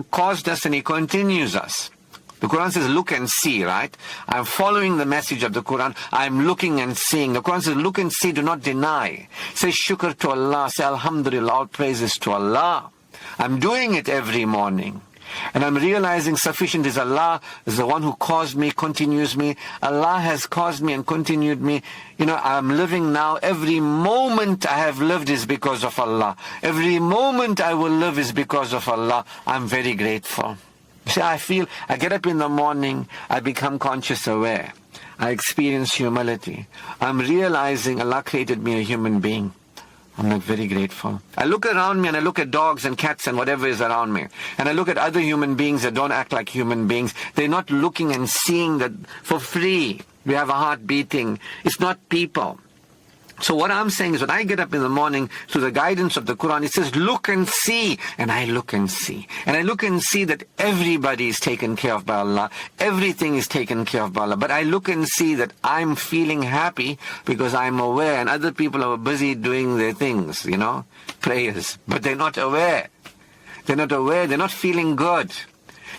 caused us and He continues us. The Quran says, look and see, right? I'm following the message of the Quran. I'm looking and seeing. The Quran says, look and see, do not deny. Say shukr to Allah. Say alhamdulillah, all praises to Allah. I'm doing it every morning. And I'm realizing sufficient is Allah, is the one who caused me, continues me. Allah has caused me and continued me. I'm living now. Every moment I have lived is because of Allah. Every moment I will live is because of Allah. I'm very grateful. See, I get up in the morning, I become conscious aware. I experience humility. I'm realizing Allah created me a human being. I'm not very grateful. I look around me and I look at dogs and cats and whatever is around me. And I look at other human beings that don't act like human beings. They're not looking and seeing that for free. We have a heart beating. It's not people. So what I'm saying is, when I get up in the morning through the guidance of the Quran, it says, look and see. And I look and see. And I look and see that everybody is taken care of by Allah. Everything is taken care of by Allah. But I look and see that I'm feeling happy because I'm aware, and other people are busy doing their things, prayers. But they're not aware. They're not aware. They're not feeling good.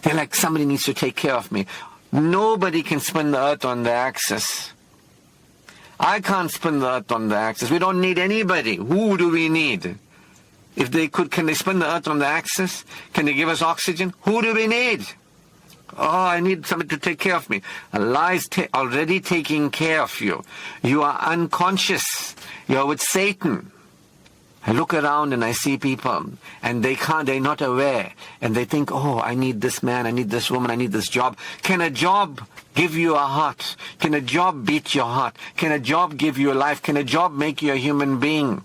They're like, somebody needs to take care of me. Nobody can spin the earth on their axis. I can't spin the earth on the axis. We don't need anybody. Who do we need? If they could, can they spin the earth on the axis? Can they give us oxygen? Who do we need? Oh, I need somebody to take care of me. Allah is already taking care of you. You are unconscious. You are with Satan. I look around and I see people, and they're not aware. And they think, oh, I need this man, I need this woman, I need this job. Can a job give you a heart? Can a job beat your heart? Can a job give you a life? Can a job make you a human being?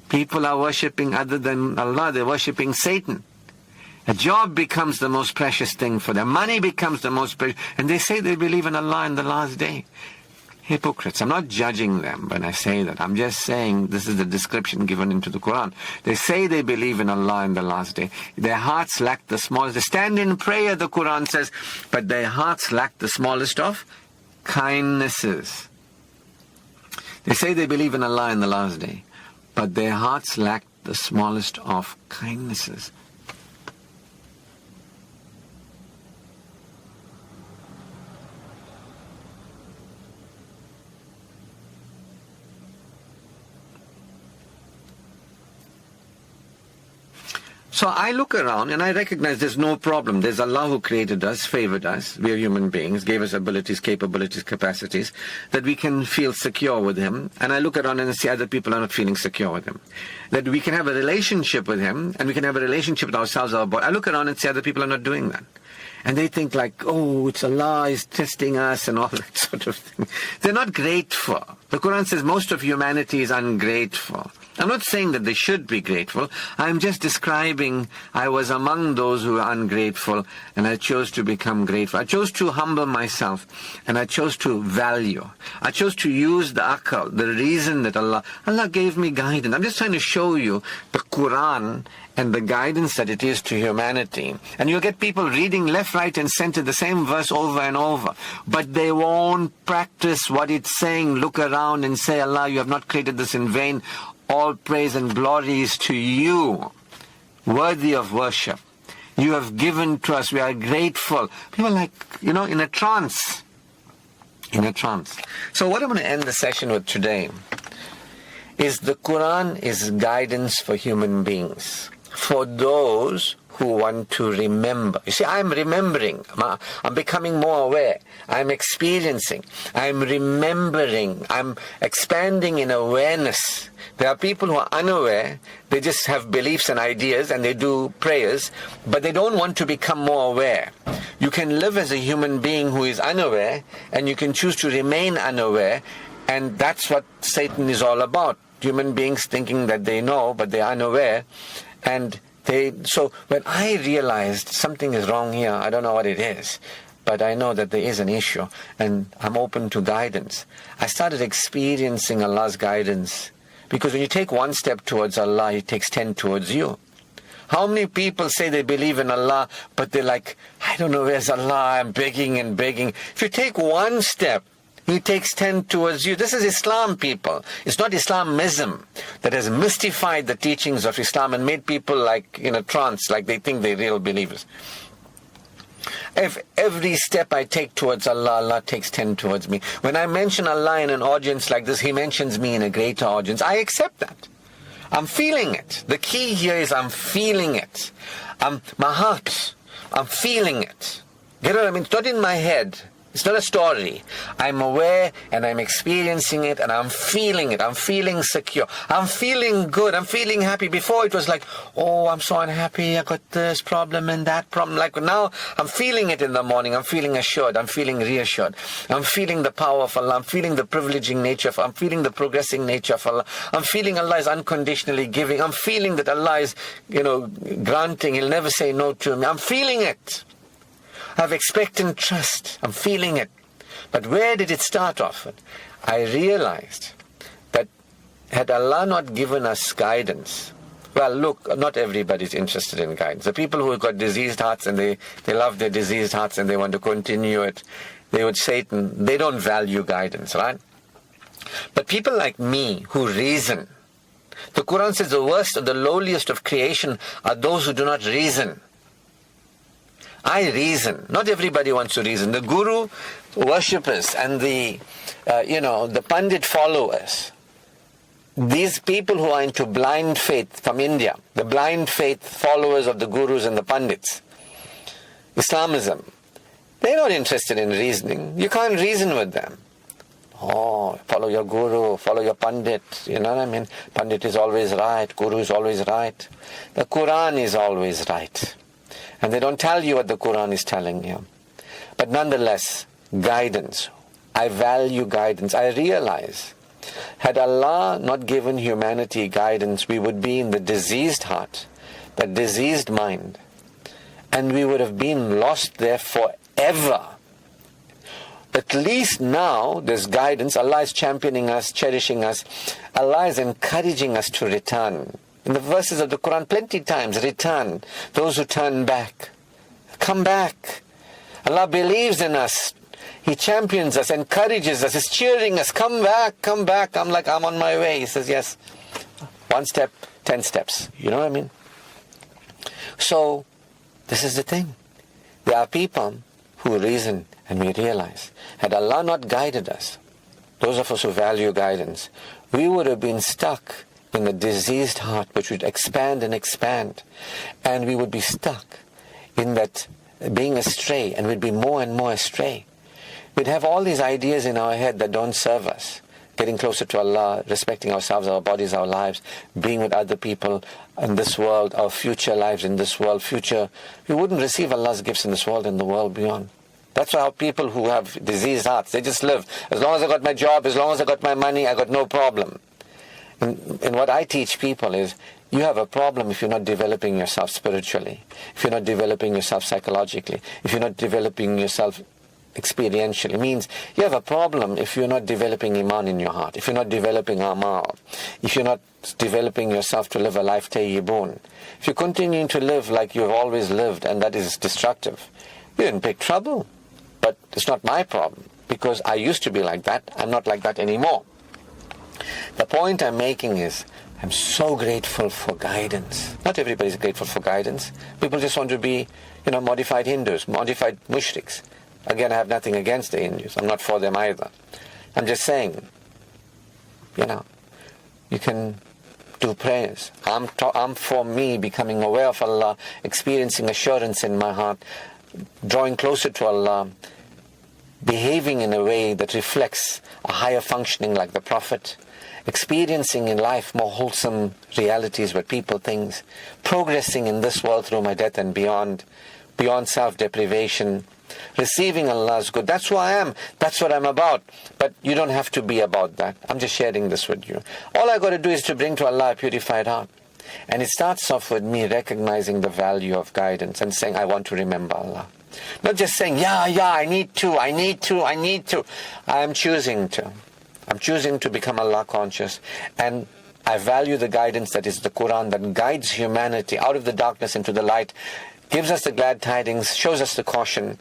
People are worshipping other than Allah. They're worshipping Satan. A job becomes the most precious thing for them. Money becomes the most precious. And they say they believe in Allah in the last day. Hypocrites. I'm not judging them when I say that. I'm just saying this is the description given into the Quran. They say they believe in Allah in the last day. Their hearts lack the smallest. They stand in prayer, the Quran says, but their hearts lack the smallest of kindnesses. They say they believe in Allah in the last day, but their hearts lack the smallest of kindnesses. So I look around and I recognize there's no problem. There's Allah who created us, favored us. We are human beings, gave us abilities, capabilities, capacities, that we can feel secure with Him. And I look around and I see other people are not feeling secure with Him. That we can have a relationship with Him, and we can have a relationship with ourselves, our body. I look around and see other people are not doing that. And they think like, oh, it's Allah is testing us and all that sort of thing. They're not grateful. The Quran says most of humanity is ungrateful. I'm not saying that they should be grateful. I'm just describing I was among those who were ungrateful, and I chose to become grateful. I chose to humble myself, and I chose to value. I chose to use the akal, the reason that Allah gave me guidance. I'm just trying to show you the Quran and the guidance that it is to humanity. And you'll get people reading left, right, and center the same verse over and over. But they won't practice what it's saying. Look around and say, Allah, you have not created this in vain. All praise and glory is to you, worthy of worship. You have given to us. We are grateful. People are like, in a trance. In a trance. So what I'm going to end the session with today is the Quran is guidance for human beings. For those who want to remember. You see, I'm remembering. I'm becoming more aware. I'm experiencing. I'm remembering. I'm expanding in awareness. There are people who are unaware. They just have beliefs and ideas and they do prayers, but they don't want to become more aware. You can live as a human being who is unaware, and you can choose to remain unaware, and that's what Satan is all about. Human beings thinking that they know, but they are unaware. And so when I realized something is wrong here, I don't know what it is, but I know that there is an issue, and I'm open to guidance. I started experiencing Allah's guidance, because when you take one step towards Allah, He takes 10 towards you. How many people say they believe in Allah, but they're like, I don't know, where's Allah? I'm begging and begging. If you take one step, He takes 10 towards you. This is Islam, people. It's not Islamism that has mystified the teachings of Islam and made people like in a trance, like they think they're real believers. If every step I take towards Allah, Allah takes 10 towards me. When I mention Allah in an audience like this, He mentions me in a greater audience. I accept that. I'm feeling it. The key here is I'm feeling it. My heart, I'm feeling it. Get what I mean? It's not in my head. It's not a story. I'm aware and I'm experiencing it and I'm feeling it. I'm feeling secure. I'm feeling good. I'm feeling happy. Before it was like, oh, I'm so unhappy. I got this problem and that problem. Like now I'm feeling it in the morning. I'm feeling assured. I'm feeling reassured. I'm feeling the power of Allah. I'm feeling the privileging nature of Allah. I'm feeling the progressing nature of Allah. I'm feeling Allah is unconditionally giving. I'm feeling that Allah is, granting. He'll never say no to me. I'm feeling it. I have expectant trust. I'm feeling it. But where did it start off with? I realized that had Allah not given us guidance, well, look, not everybody's interested in guidance. The people who have got diseased hearts and they love their diseased hearts and they want to continue it, they would say they don't value guidance, right? But people like me who reason, the Quran says the worst or the lowliest of creation are those who do not reason. I reason. Not everybody wants to reason. The guru worshippers and the Pandit followers, these people who are into blind faith from India, the blind faith followers of the gurus and the Pandits, Islamism, they're not interested in reasoning. You can't reason with them. Oh, follow your guru, follow your Pandit, you know what I mean? Pandit is always right, guru is always right. The Quran is always right. And they don't tell you what the Quran is telling you. But nonetheless, guidance. I value guidance. I realize, had Allah not given humanity guidance, we would be in the diseased heart, the diseased mind, and we would have been lost there forever. At least now there's guidance. Allah is championing us, cherishing us. Allah is encouraging us to return. In the verses of the Quran, plenty times, return. Those who turn back, come back. Allah believes in us. He champions us, encourages us, is cheering us. Come back, come back. I'm on my way. He says, yes. 1 step, 10 steps. You know what I mean? So, this is the thing. There are people who reason and we realize, had Allah not guided us, those of us who value guidance, we would have been stuck in a diseased heart which would expand and expand, and we would be stuck in that being astray, and we'd be more and more astray. We'd have all these ideas in our head that don't serve us. Getting closer to Allah, respecting ourselves, our bodies, our lives, being with other people in this world, our future lives in this world, we wouldn't receive Allah's gifts in this world and the world beyond. That's how people who have diseased hearts, they just live. As long as I got my job, as long as I got my money, I got no problem. And what I teach people is, you have a problem if you're not developing yourself spiritually, if you're not developing yourself psychologically, if you're not developing yourself experientially. It means you have a problem if you're not developing Iman in your heart, if you're not developing Amal, if you're not developing yourself to live a life tayyibun. If you're continuing to live like you've always lived and that is destructive, you're in big trouble. But it's not my problem, because I used to be like that. I'm not like that anymore. The point I'm making is, I'm so grateful for guidance. Not everybody's grateful for guidance. People just want to be, modified Hindus, modified mushriks. Again, I have nothing against the Hindus. I'm not for them either. I'm just saying, you can do prayers. I'm for me becoming aware of Allah, experiencing assurance in my heart, drawing closer to Allah, behaving in a way that reflects a higher functioning like the Prophet, experiencing in life more wholesome realities with people, things, progressing in this world through my death and beyond self-deprivation, receiving Allah's good. That's who I am. That's what I'm about. But you don't have to be about that. I'm just sharing this with you. All I got to do is to bring to Allah a purified heart. And it starts off with me recognizing the value of guidance and saying, I want to remember Allah. Not just saying, I need to. I'm choosing to. I'm choosing to become Allah conscious. And I value the guidance that is the Quran, that guides humanity out of the darkness into the light, gives us the glad tidings, shows us the caution.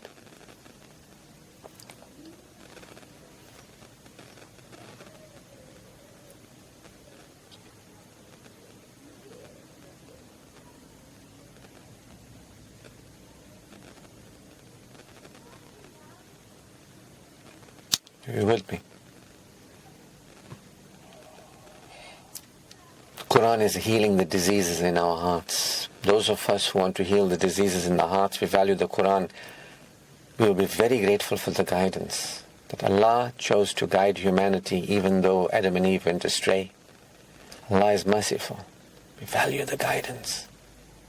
You with me? The Quran is healing the diseases in our hearts. Those of us who want to heal the diseases in our hearts, we value the Quran. We will be very grateful for the guidance that Allah chose to guide humanity even though Adam and Eve went astray. Allah is merciful. We value the guidance.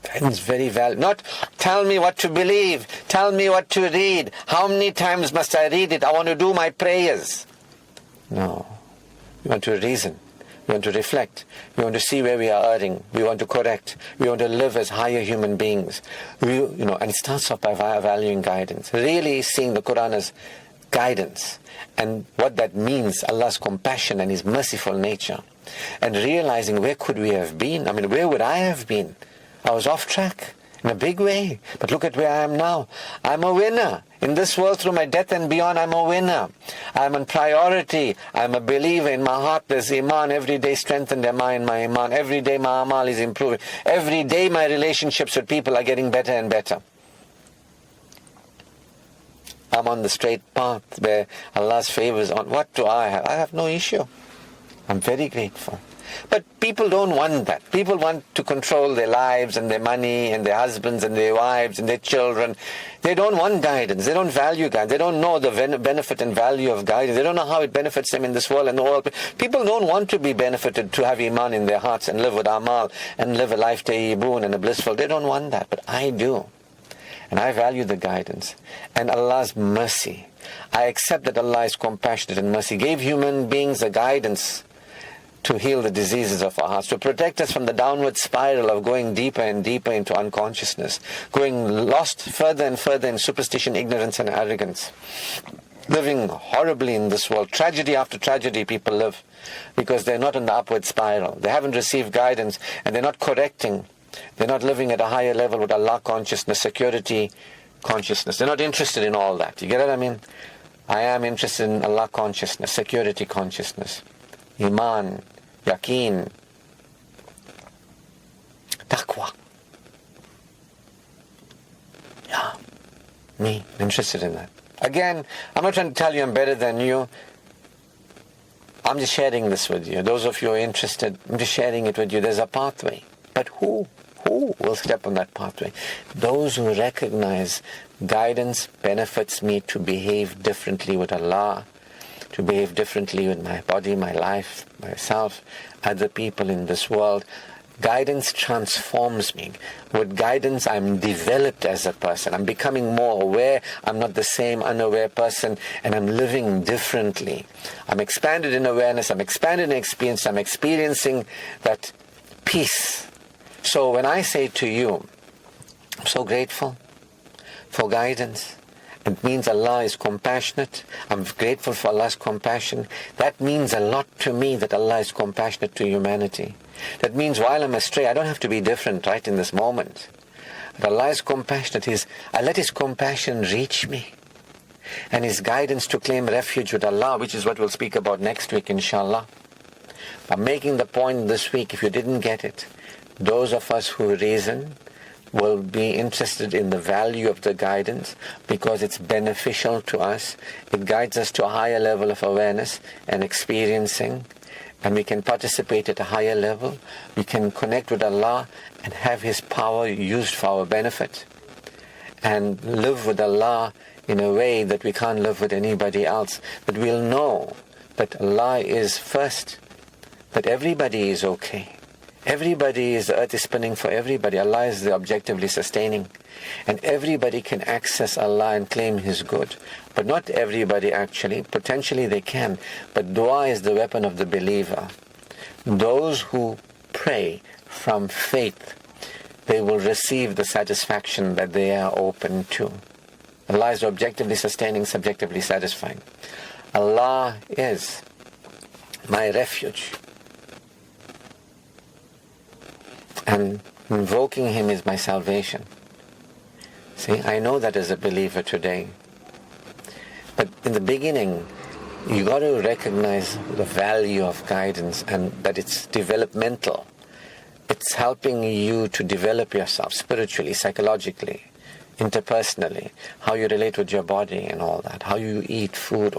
Guidance very valuable. Not tell me what to believe, tell me what to read, how many times must I read it, I want to do my prayers. No. We want to reason. We want to reflect. We want to see where we are erring. We want to correct. We want to live as higher human beings. And it starts off by valuing guidance. Really seeing the Quran as guidance, and what that means, Allah's compassion and His merciful nature, and realizing where could we have been? I mean, where would I have been? I was off track in a big way, but look at where I am now. I'm a winner. In this world, through my death and beyond, I'm a winner. I'm on priority. I'm a believer. In my heart, there's Iman. Every day strengthened am I in my Iman. Every day my Amal is improving. Every day my relationships with people are getting better and better. I'm on the straight path where Allah's favors on. What do I have? I have no issue. I'm very grateful. But people don't want that. People want to control their lives and their money and their husbands and their wives and their children. They don't want guidance. They don't value guidance. They don't know the benefit and value of guidance. They don't know how it benefits them in this world and the world. People don't want to be benefited, to have Iman in their hearts and live with Amal and live a life tayyibun and a blissful. They don't want that, but I do. And I value the guidance and Allah's mercy. I accept that Allah is compassionate and mercy. Gave human beings a guidance to heal the diseases of our hearts, to protect us from the downward spiral of going deeper and deeper into unconsciousness, going lost further and further in superstition, ignorance and arrogance, living horribly in this world. Tragedy after tragedy people live because they're not in the upward spiral. They haven't received guidance and they're not correcting. They're not living at a higher level with Allah consciousness, security consciousness. They're not interested in all that. You get what I mean? I am interested in Allah consciousness, security consciousness, Iman, Yaqeen, Taqwa. Yeah, me, interested in that. Again, I'm not trying to tell you I'm better than you. I'm just sharing this with you. Those of you who are interested, I'm just sharing it with you. There's a pathway. But who will step on that pathway? Those who recognize guidance benefits me to behave differently with Allah, to behave differently with my body, my life, myself, other people in this world. Guidance transforms me. With guidance, I'm developed as a person. I'm becoming more aware. I'm not the same unaware person, and I'm living differently. I'm expanded in awareness. I'm expanded in experience. I'm experiencing that peace. So when I say to you, I'm so grateful for guidance, it means Allah is compassionate. I'm grateful for Allah's compassion. That means a lot to me, that Allah is compassionate to humanity. That means while I'm astray, I don't have to be different right in this moment. But Allah is compassionate. I let His compassion reach me. And His guidance to claim refuge with Allah, which is what we'll speak about next week, inshallah. I'm making the point this week, if you didn't get it, those of us who reason will be interested in the value of the guidance because it's beneficial to us. It guides us to a higher level of awareness and experiencing, and we can participate at a higher level. We can connect with Allah and have His power used for our benefit, and live with Allah in a way that we can't live with anybody else. But we'll know that Allah is first, that everybody is okay. Everybody the earth is spinning for everybody. Allah is the objectively sustaining. And everybody can access Allah and claim His good. But not everybody actually. Potentially they can. But dua is the weapon of the believer. Those who pray from faith, they will receive the satisfaction that they are open to. Allah is objectively sustaining, subjectively satisfying. Allah is my refuge. And invoking Him is my salvation. See, I know that as a believer today. But in the beginning, you got to recognize the value of guidance and that it's developmental. It's helping you to develop yourself spiritually, psychologically, interpersonally, how you relate with your body and all that, how you eat food.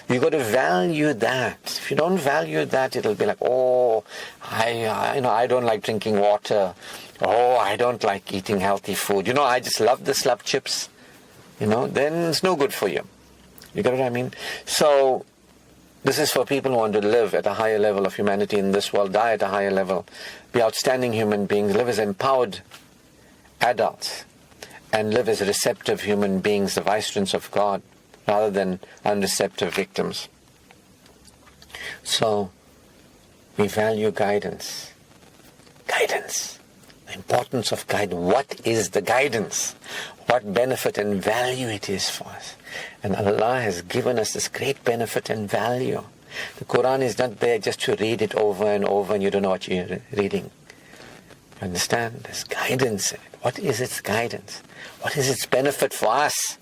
You got to value that. If you don't value that, it'll be like, oh, I don't like drinking water. Oh, I don't like eating healthy food. I just love the slab chips. Then it's no good for you. You get what I mean? So this is for people who want to live at a higher level of humanity in this world, die at a higher level, be outstanding human beings, live as empowered adults, and live as receptive human beings, the vicegerents of God, rather than unreceptive victims. So, we value guidance. Guidance. The importance of guidance. What is the guidance? what benefit and value it is for us. And Allah has given us this great benefit and value. The Quran is not there just to read it over and over and you don't know what you're reading. You understand? There's guidance in it. What is its guidance? What is its benefit for us?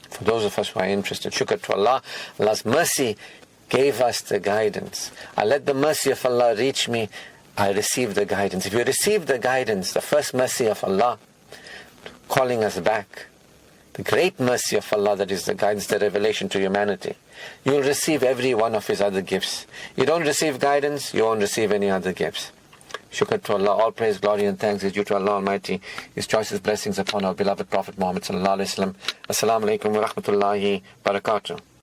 For those of us who are interested, shukr to Allah. Allah's mercy gave us the guidance. I let the mercy of Allah reach me. I receive the guidance. If you receive the guidance, the first mercy of Allah, calling us back, the great mercy of Allah, that is the guidance, the revelation to humanity, you'll receive every one of His other gifts. You don't receive guidance, you won't receive any other gifts. Shukr to Allah. All praise, glory and thanks is due to Allah Almighty. His choicest blessings upon our beloved Prophet Muhammad sallallahu alaihi wasallam. Assalamu alaikum wa rahmatullahi wa barakatuh.